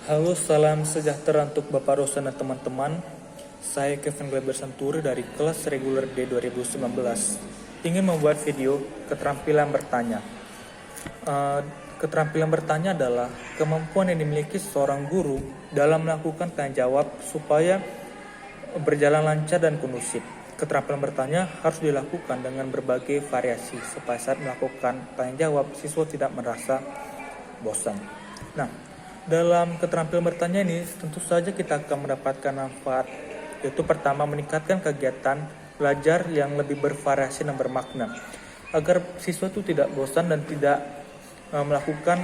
Halo, salam sejahtera untuk Bapak dosen dan teman-teman. Saya Kevin Gleber Santuri dari kelas reguler D 2019. Ingin membuat video keterampilan bertanya. Keterampilan bertanya adalah kemampuan yang dimiliki seorang guru dalam melakukan tanya jawab supaya berjalan lancar dan kondusif. Keterampilan bertanya harus dilakukan dengan berbagai variasi supaya saat melakukan tanya jawab siswa tidak merasa bosan. Nah, dalam keterampilan bertanya ini tentu saja kita akan mendapatkan manfaat, yaitu pertama meningkatkan kegiatan belajar yang lebih bervariasi dan bermakna agar siswa itu tidak bosan dan tidak melakukan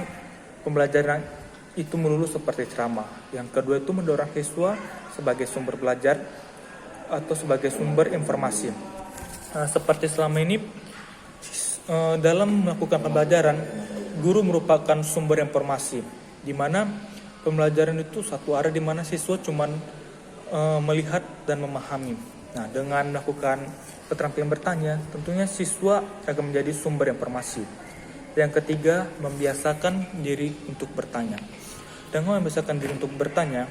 pembelajaran itu melulu seperti ceramah. Yang kedua itu mendorong siswa sebagai sumber belajar atau sebagai sumber informasi. Seperti selama ini dalam melakukan pembelajaran, guru merupakan sumber informasi, di mana pembelajaran itu satu arah di mana siswa cuma melihat dan memahami. Nah, dengan melakukan keterampilan bertanya, tentunya siswa akan menjadi sumber informasi. Yang ketiga, membiasakan diri untuk bertanya. Dengan membiasakan diri untuk bertanya,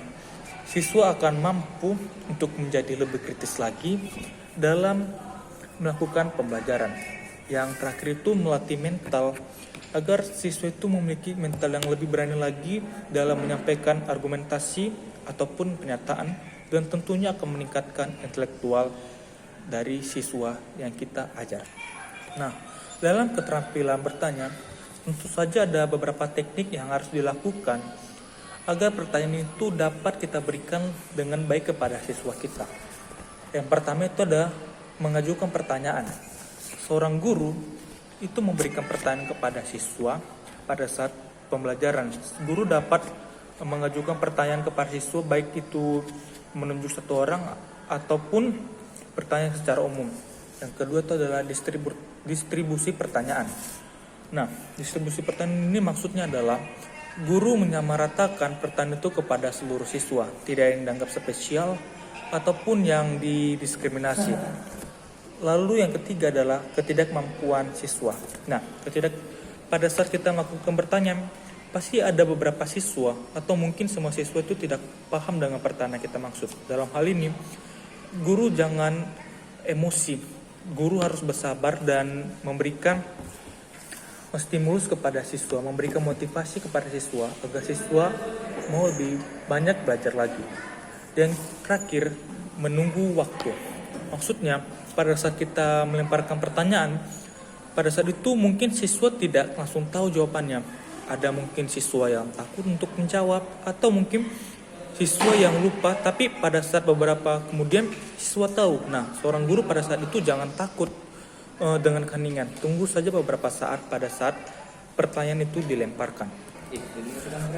siswa akan mampu untuk menjadi lebih kritis lagi dalam melakukan pembelajaran. Yang terakhir itu melatih mental agar siswa itu memiliki mental yang lebih berani lagi dalam menyampaikan argumentasi ataupun pernyataan, dan tentunya akan meningkatkan intelektual dari siswa yang kita ajar. Nah, dalam keterampilan bertanya, tentu saja ada beberapa teknik yang harus dilakukan agar pertanyaan itu dapat kita berikan dengan baik kepada siswa kita. Yang pertama itu adalah mengajukan pertanyaan. Seorang guru itu memberikan pertanyaan kepada siswa pada saat pembelajaran. Guru dapat mengajukan pertanyaan kepada siswa baik itu menunjuk satu orang ataupun pertanyaan secara umum. Yang kedua itu adalah distribusi pertanyaan. Nah, distribusi pertanyaan ini maksudnya adalah guru menyamaratakan pertanyaan itu kepada seluruh siswa, tidak yang dianggap spesial ataupun yang didiskriminasi. Lalu yang ketiga adalah ketidakmampuan siswa. Nah, pada saat kita melakukan pertanyaan, pasti ada beberapa siswa atau mungkin semua siswa itu tidak paham dengan pertanyaan yang kita maksud. Dalam hal ini, guru jangan emosi. Guru harus bersabar dan memberikan stimulus kepada siswa, memberikan motivasi kepada siswa agar siswa mau lebih banyak belajar lagi. Dan terakhir, menunggu waktu. Maksudnya, pada saat kita melemparkan pertanyaan, pada saat itu mungkin siswa tidak langsung tahu jawabannya. Ada mungkin siswa yang takut untuk menjawab, atau mungkin siswa yang lupa, tapi pada saat beberapa kemudian siswa tahu. Nah, seorang guru pada saat itu jangan takut dengan keheningan. Tunggu saja beberapa saat pada saat pertanyaan itu dilemparkan.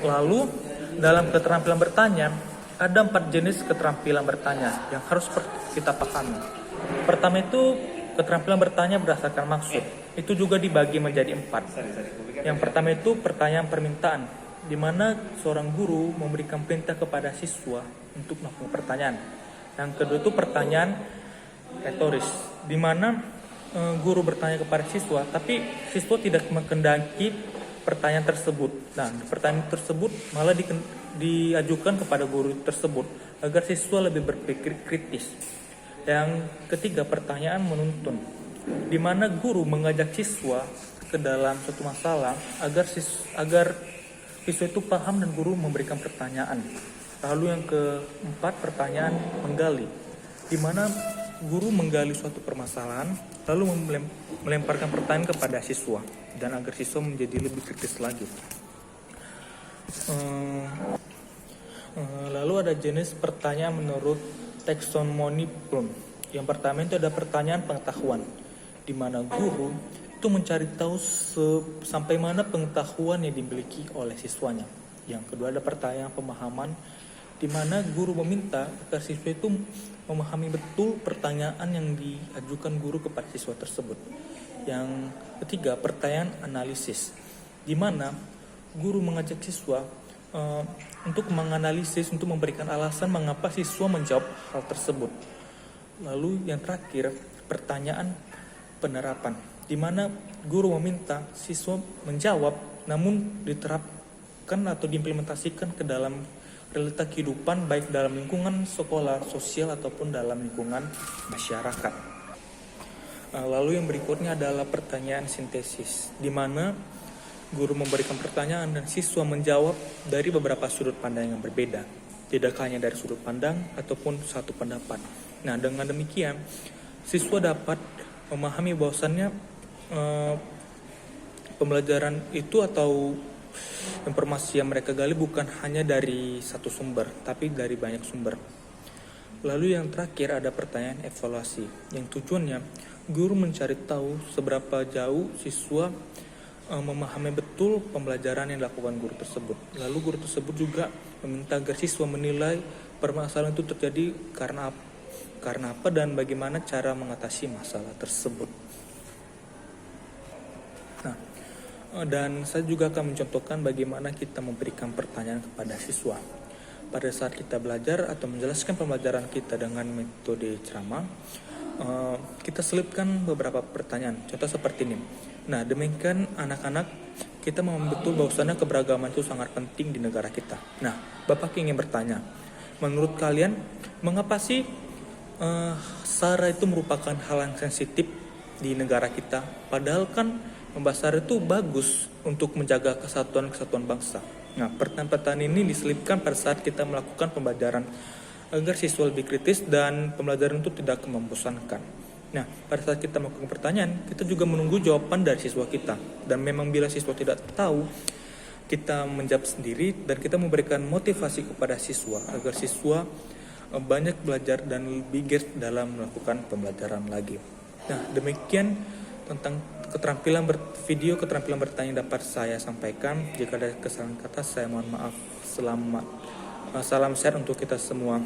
Lalu, dalam keterampilan bertanya, ada 4 jenis keterampilan bertanya yang harus kita pahami. Pertama itu keterampilan bertanya berdasarkan maksud. Itu juga dibagi menjadi 4. Yang pertama itu pertanyaan permintaan, di mana seorang guru memberikan perintah kepada siswa untuk melakukan pertanyaan. Yang kedua itu pertanyaan retoris, di mana guru bertanya kepada siswa, tapi siswa tidak mengendaki pertanyaan tersebut. Nah, pertanyaan tersebut malah diajukan kepada guru tersebut agar siswa lebih berpikir kritis. Yang ketiga, pertanyaan menuntun, di mana guru mengajak siswa ke dalam suatu masalah agar siswa itu paham dan guru memberikan pertanyaan. Lalu yang keempat, pertanyaan menggali, di mana guru menggali suatu permasalahan lalu melemparkan pertanyaan kepada siswa dan agar siswa menjadi lebih kritis lagi. Lalu ada jenis pertanyaan menurut taxonomy Bloom. Yang pertama itu ada pertanyaan pengetahuan, di mana guru itu mencari tahu sampai mana pengetahuan yang dimiliki oleh siswanya. Yang kedua ada pertanyaan pemahaman, di mana guru meminta agar siswa itu memahami betul pertanyaan yang diajukan guru kepada siswa tersebut. Yang ketiga, pertanyaan analisis, di mana guru mengajak siswa untuk menganalisis, untuk memberikan alasan mengapa siswa menjawab hal tersebut. Lalu yang terakhir, pertanyaan penerapan, di mana guru meminta siswa menjawab namun diterapkan diterapkan atau diimplementasikan ke dalam realita kehidupan, baik dalam lingkungan sekolah, sosial, ataupun dalam lingkungan masyarakat. Lalu yang berikutnya adalah pertanyaan sintesis, di mana guru memberikan pertanyaan dan siswa menjawab dari beberapa sudut pandang yang berbeda, tidak hanya dari sudut pandang ataupun satu pendapat. Nah, dengan demikian siswa dapat memahami bahwasannya pembelajaran itu atau informasi yang mereka gali bukan hanya dari satu sumber, tapi dari banyak sumber. Lalu yang terakhir ada pertanyaan evaluasi, yang tujuannya guru mencari tahu seberapa jauh siswa memahami betul pembelajaran yang dilakukan guru tersebut. Lalu guru tersebut juga meminta agar siswa menilai permasalahan itu terjadi karena apa dan bagaimana cara mengatasi masalah tersebut. Nah, dan saya juga akan mencontohkan bagaimana kita memberikan pertanyaan kepada siswa. Pada saat kita belajar atau menjelaskan pembelajaran kita dengan metode ceramah, kita selipkan beberapa pertanyaan. Contoh seperti ini. Nah, demikian anak-anak, kita memahami betul bahwasannya keberagaman itu sangat penting di negara kita. Nah, Bapak ingin bertanya, menurut kalian mengapa sih SARA itu merupakan hal yang sensitif di negara kita? Padahal kan membahas SARA itu bagus untuk menjaga kesatuan bangsa. Nah, pertanyaan-pertanyaan ini diselipkan pada saat kita melakukan pembelajaran agar siswa lebih kritis dan pembelajaran itu tidak membosankan. Nah, pada saat kita melakukan pertanyaan, kita juga menunggu jawaban dari siswa kita. Dan memang bila siswa tidak tahu, kita menjawab sendiri dan kita memberikan motivasi kepada siswa agar siswa banyak belajar dan lebih giat dalam melakukan pembelajaran lagi. Nah, demikian tentang keterampilan bertanya dapat saya sampaikan. Jika ada kesalahan kata, saya mohon maaf. Salam share untuk kita semua.